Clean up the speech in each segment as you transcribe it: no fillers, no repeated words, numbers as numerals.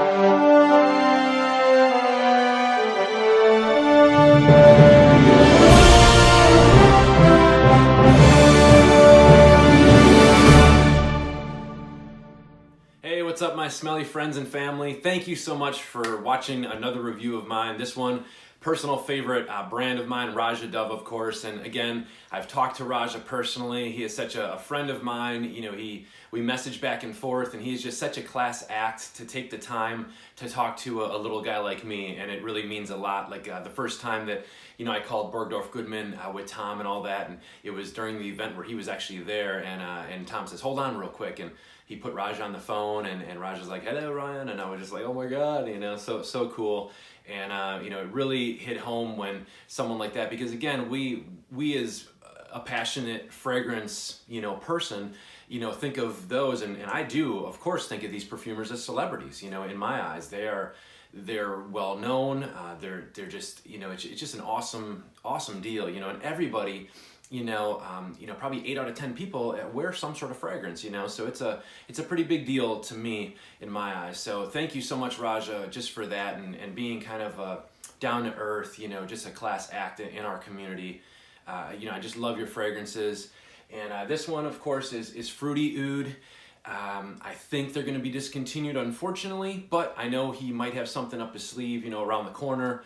Hey, what's up, my smelly friends and family? Thank you so much for watching another review of mine. This one, personal favorite brand of mine, Roja Dove, of course. And again, I've talked to Roja personally. He is such a friend of mine. You know, we message back and forth, and he's just such a class act to take the time to talk to a little guy like me, and it really means a lot. Like the first time that, you know, I called Bergdorf Goodman with Tom and all that, and it was during the event where he was actually there, and Tom says, hold on real quick, and he put Raj on the phone, and Raj was like, hello, Ryan, and I was just like, oh my God, you know, so cool. And, you know, it really hit home when someone like that, because again, we as a passionate fragrance, you know, person, you know, think of those, and I do, of course, think of these perfumers as celebrities, you know, in my eyes. They're well known, they're just, you know, it's just an awesome deal, you know, and everybody, you know, probably 8 out of 10 people wear some sort of fragrance, you know, so it's a pretty big deal to me in my eyes. So thank you so much, Raja, just for that, and being kind of down to earth, you know, just a class act in our community. You know, I just love your fragrances. And this one, of course, is Fruity Oud. I think they're going to be discontinued, unfortunately, but I know he might have something up his sleeve, you know, around the corner.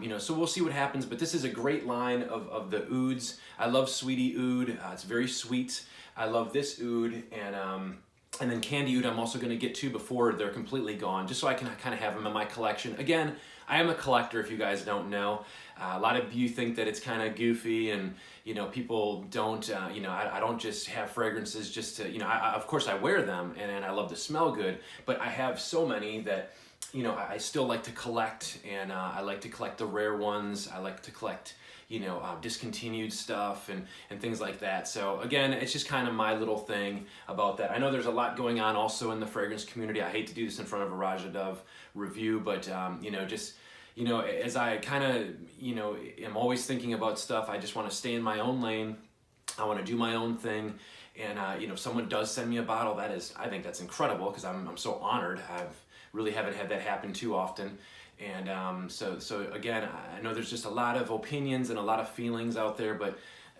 You know, so we'll see what happens, but this is a great line of the ouds. I love Sweetie Oud. It's very sweet. I love this oud, and then Candy Oud I'm also going to get to before they're completely gone, just so I can kind of have them in my collection. Again, I am a collector, if you guys don't know. A lot of you think that it's kind of goofy, and, you know, people don't, you know, I don't just have fragrances just to, you know, of course I wear them, and I love to smell good, but I have so many that, you know, I still like to collect, and I like to collect the rare ones. I like to collect, you know, discontinued stuff and things like that. So again, it's just kind of my little thing about that. I know there's a lot going on also in the fragrance community. I hate to do this in front of a Roja Dove review, but you know, just, you know, as I kind of, you know, am always thinking about stuff, I just want to stay in my own lane. I want to do my own thing. And you know, if someone does send me a bottle, I think that's incredible, because I'm so honored. Really haven't had that happen too often. And so again, I know there's just a lot of opinions and a lot of feelings out there, but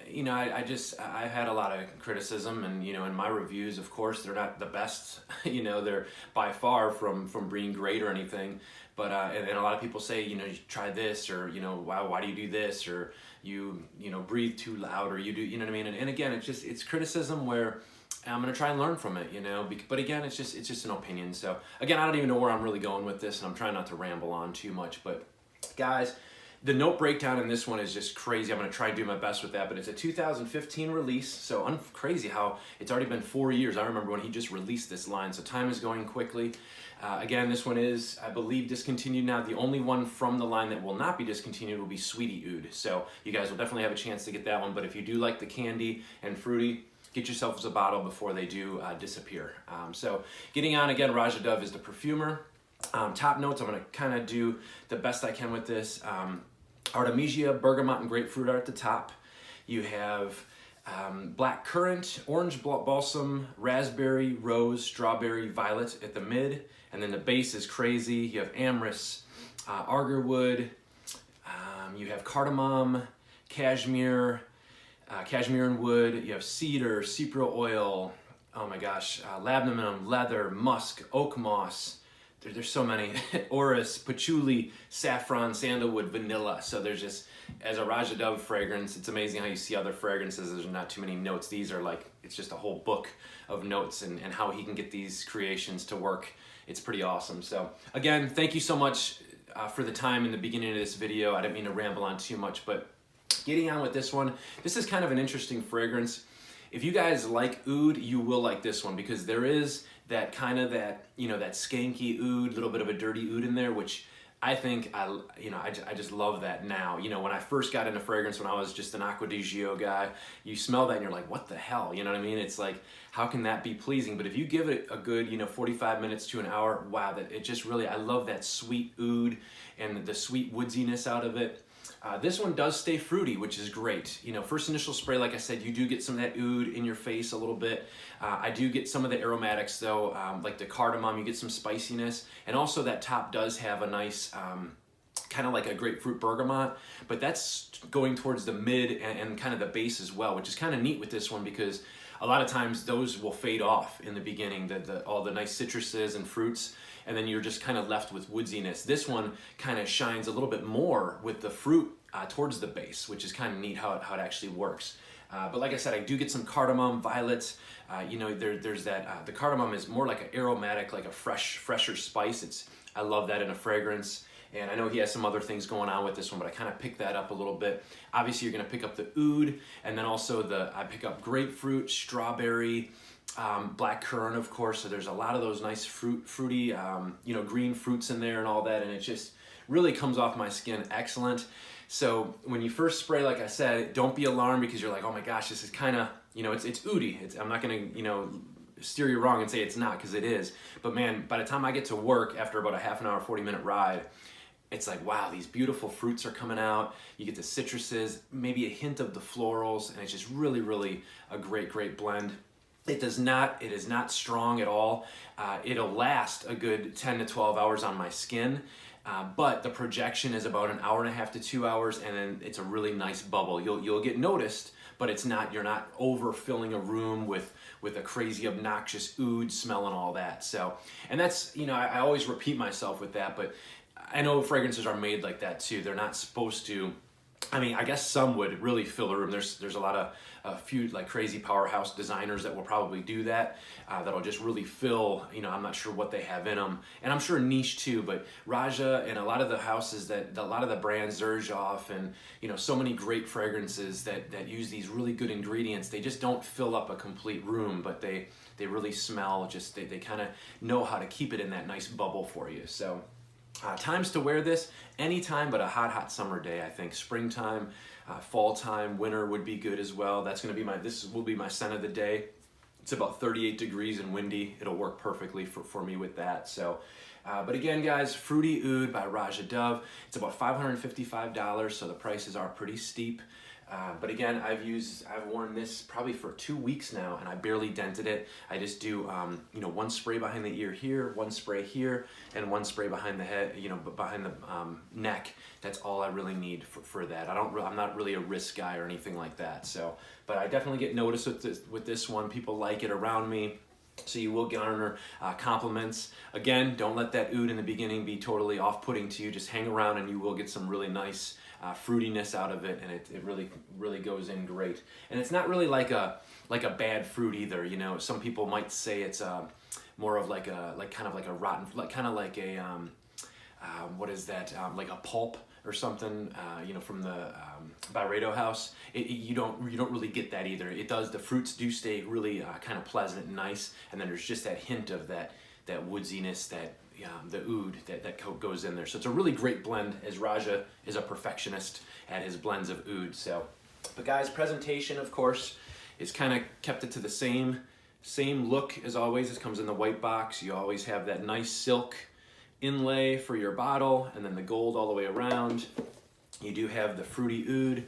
you know, I've had a lot of criticism, and you know, in my reviews, of course, they're not the best. You know, they're by far from being great or anything. But and a lot of people say, you know, you try this, or you know, why do you do this, or you know, breathe too loud, or you do, you know what I mean? And again, it's criticism where I'm gonna try and learn from it, you know. But again, it's just an opinion. So again, I don't even know where I'm really going with this, and I'm trying not to ramble on too much. But guys, the note breakdown in this one is just crazy. I'm gonna try and do my best with that. But it's a 2015 release, so crazy how it's already been 4 years. I remember when he just released this line, so time is going quickly. Again, this one is, I believe, discontinued now. The only one from the line that will not be discontinued will be Sweetie Oud. So you guys will definitely have a chance to get that one. But if you do like the candy and fruity, get yourself a bottle before they do disappear. So getting on again, Roja Dove is the perfumer. Top notes, I'm gonna kind of do the best I can with this. Artemisia, bergamot, and grapefruit are at the top. You have black currant, orange balsam, raspberry, rose, strawberry, violet at the mid. And then the base is crazy. You have amyris, agarwood, you have cardamom, cashmere, cashmere and wood. You have cedar, cypro oil, oh my gosh, labdanum, leather, musk, oak moss. There's so many. Orris, patchouli, saffron, sandalwood, vanilla. So there's just, as a Roja Dove fragrance, it's amazing how you see other fragrances, there's not too many notes. These are like, it's just a whole book of notes, and how he can get these creations to work. It's pretty awesome. So again, thank you so much for the time in the beginning of this video. I didn't mean to ramble on too much, but getting on with this one, this is kind of an interesting fragrance. If you guys like oud, you will like this one, because there is that kind of you know, that skanky oud, little bit of a dirty oud in there, which I think, I just love that now. You know, when I first got into fragrance, when I was just an Acqua di Gio guy, you smell that and you're like, what the hell? You know what I mean? It's like, how can that be pleasing? But if you give it a good, 45 minutes to an hour, wow, that it just really, I love that sweet oud and the sweet woodsiness out of it. This one does stay fruity, which is great. You know, first initial spray, like I said, you do get some of that oud in your face a little bit. I do get some of the aromatics though, like the cardamom, you get some spiciness. And also that top does have a nice, kind of like a grapefruit bergamot, but that's going towards the mid and kind of the base as well, which is kind of neat with this one because a lot of times those will fade off in the beginning, all the nice citruses and fruits, and then you're just kind of left with woodsiness. This one kind of shines a little bit more with the fruit towards the base, which is kind of neat how it actually works. But like I said, I do get some cardamom, violets. You know, there's that, the cardamom is more like an aromatic, like a fresher spice. I love that in a fragrance. And I know he has some other things going on with this one, but I kind of picked that up a little bit. Obviously, you're going to pick up the oud, and then also I pick up grapefruit, strawberry, black currant, of course. So there's a lot of those nice fruity, you know, green fruits in there and all that, and it just really comes off my skin excellent. So when you first spray, like I said, don't be alarmed because you're like, oh my gosh, this is kind of, you know, it's oudy. I'm not going to, you know, steer you wrong and say it's not, because it is. But man, by the time I get to work after about a half an hour, 40-minute ride, it's like, wow, these beautiful fruits are coming out. You get the citruses, maybe a hint of the florals, and it's just really, really a great blend. It is not strong at all. It'll last a good 10 to 12 hours on my skin, but the projection is about an hour and a half to 2 hours, and then it's a really nice bubble. You'll get noticed, but you're not overfilling a room with a crazy obnoxious oud smell and all that. So, and that's, you know, I always repeat myself with that, but I know fragrances are made like that too. They're not supposed to, I mean, I guess some would really fill a room. There's a lot of, a few like crazy powerhouse designers that will probably do that, that'll just really fill, you know, I'm not sure what they have in them. And I'm sure niche too, but Roja and a lot of the houses a lot of the brands, Xerjoff and, you know, so many great fragrances that use these really good ingredients, they just don't fill up a complete room, but they really smell, they kind of know how to keep it in that nice bubble for you. So times to wear this anytime but a hot summer day. I think springtime, fall time, winter would be good as well. This will be my scent of the day. It's about 38 degrees and windy. It'll work perfectly for me with that. So, but again, guys, Fruity Oud by Roja Dove. It's about $555, so the prices are pretty steep. But again, I've worn this probably for 2 weeks now, and I barely dented it. I just do, you know, one spray behind the ear here, one spray here, and one spray behind the head, you know, behind the neck. That's all I really need for that. I'm not really a wrist guy or anything like that. So, but I definitely get noticed with this one. People like it around me. So you will garner compliments. Again, don't let that oud in the beginning be totally off-putting to you. Just hang around and you will get some really nice fruitiness out of it, and it really goes in great. And it's not really like a bad fruit either. You know, some people might say it's more of like kind of like a rotten, kind of like a what is that? Like a pulp or something, you know, from the Byredo house. You don't really get that either. The fruits do stay really kind of pleasant and nice, and then there's just that hint of that woodsiness, the oud that goes in there. So it's a really great blend, as Roja is a perfectionist at his blends of oud. So, but guys, presentation, of course, is kind of kept it to the same look as always. It comes in the white box. You always have that nice silk inlay for your bottle, and then the gold all the way around. You do have the fruity oud.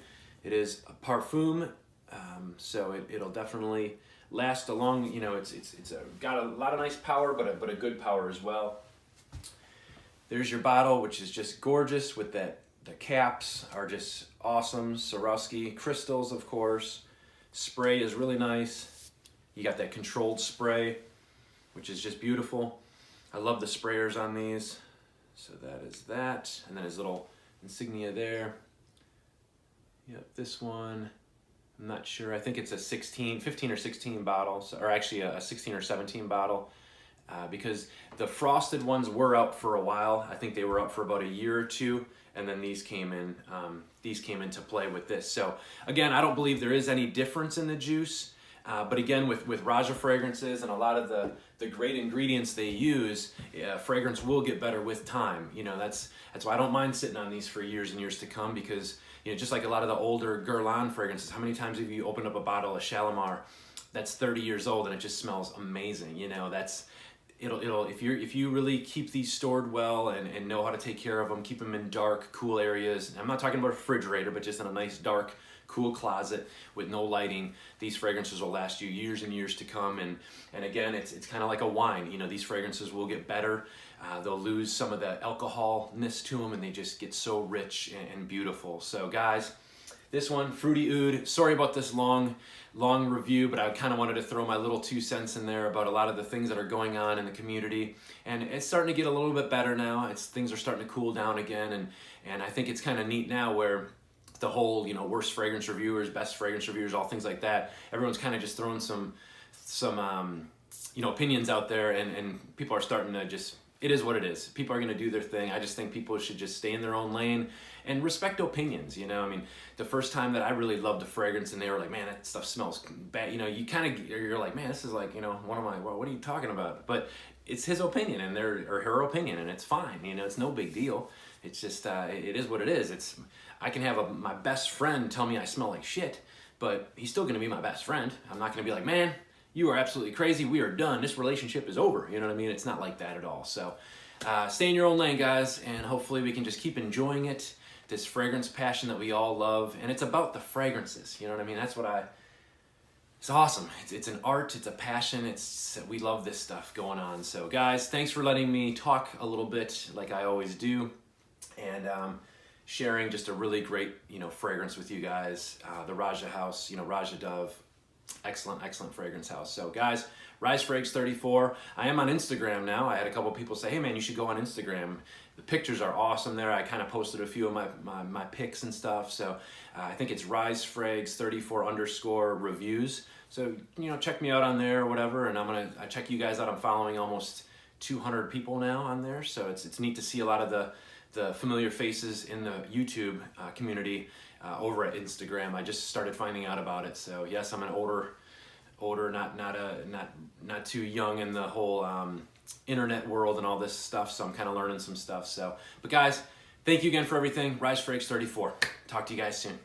It is a Perfume, so it'll definitely last a long, you know, it's got a lot of nice power, but a good power as well. There's your bottle, which is just gorgeous with that. The caps are just awesome. Swarovski crystals, of course. Spray is really nice. You got that controlled spray, which is just beautiful. I love the sprayers on these. So that is that. And then his little insignia there. Yep, this one, I'm not sure. I think it's a 15 or 16 bottle, or actually a 16 or 17 bottle. Because the frosted ones were out for a while. I think they were out for about a year or two, and then these came into play with this. So again, I don't believe there is any difference in the juice. But again, with Roja fragrances and a lot of the great ingredients they use, fragrance will get better with time. You know, that's why I don't mind sitting on these for years and years to come, because, you know, just like a lot of the older Guerlain fragrances, how many times have you opened up a bottle of Shalimar that's 30 years old and it just smells amazing? You know, it'll if you really keep these stored well and know how to take care of them, keep them in dark, cool areas. I'm not talking about a refrigerator, but just in a nice dark, cool closet with no lighting. These fragrances will last you years and years to come. And again, it's kind of like a wine. You know, these fragrances will get better. They'll lose some of the alcoholness to them, and they just get so rich and beautiful. So guys, this one, Fruity Oud. Sorry about this long review, but I kind of wanted to throw my little 2 cents in there about a lot of the things that are going on in the community. And it's starting to get a little bit better now. Things are starting to cool down again. And I think it's kind of neat now where the whole, you know, worst fragrance reviewers, best fragrance reviewers, all things like that, everyone's kind of just throwing some you know, opinions out there, and people are starting to just, it is what it is. People are going to do their thing. I just think people should just stay in their own lane and respect opinions. You know, I mean, the first time that I really loved a fragrance and they were like, man, that stuff smells bad. You know, you're like, man, this is like, you know, what are you talking about? But it's his opinion and or her opinion, and it's fine. You know, it's no big deal. It's just, it is what it is. I can have my best friend tell me I smell like shit, but he's still going to be my best friend. I'm not going to be like, man, you are absolutely crazy. We are done. This relationship is over. You know what I mean? It's not like that at all. So stay in your own lane, guys, and hopefully we can just keep enjoying it, this fragrance passion that we all love. And it's about the fragrances. You know what I mean? That's what it's awesome. It's an art. It's a passion. We love this stuff going on. So guys, thanks for letting me talk a little bit like I always do. And sharing just a really great, you know, fragrance with you guys. The Roja house, you know, Roja Dove, excellent fragrance house. So guys, RiseFrags34. I am on Instagram now. I had a couple people say, hey man, you should go on Instagram. The pictures are awesome there. I kind of posted a few of my pics and stuff. So I think it's RiseFrags34_reviews. So, you know, check me out on there or whatever. And I check you guys out. I'm following almost 200 people now on there. So it's neat to see a lot of the familiar faces in the YouTube community over at Instagram. I just started finding out about it. So yes, I'm an older, not too young in the whole internet world and all this stuff. So I'm kind of learning some stuff. So, but guys, thank you again for everything. RiseFrags34. Talk to you guys soon.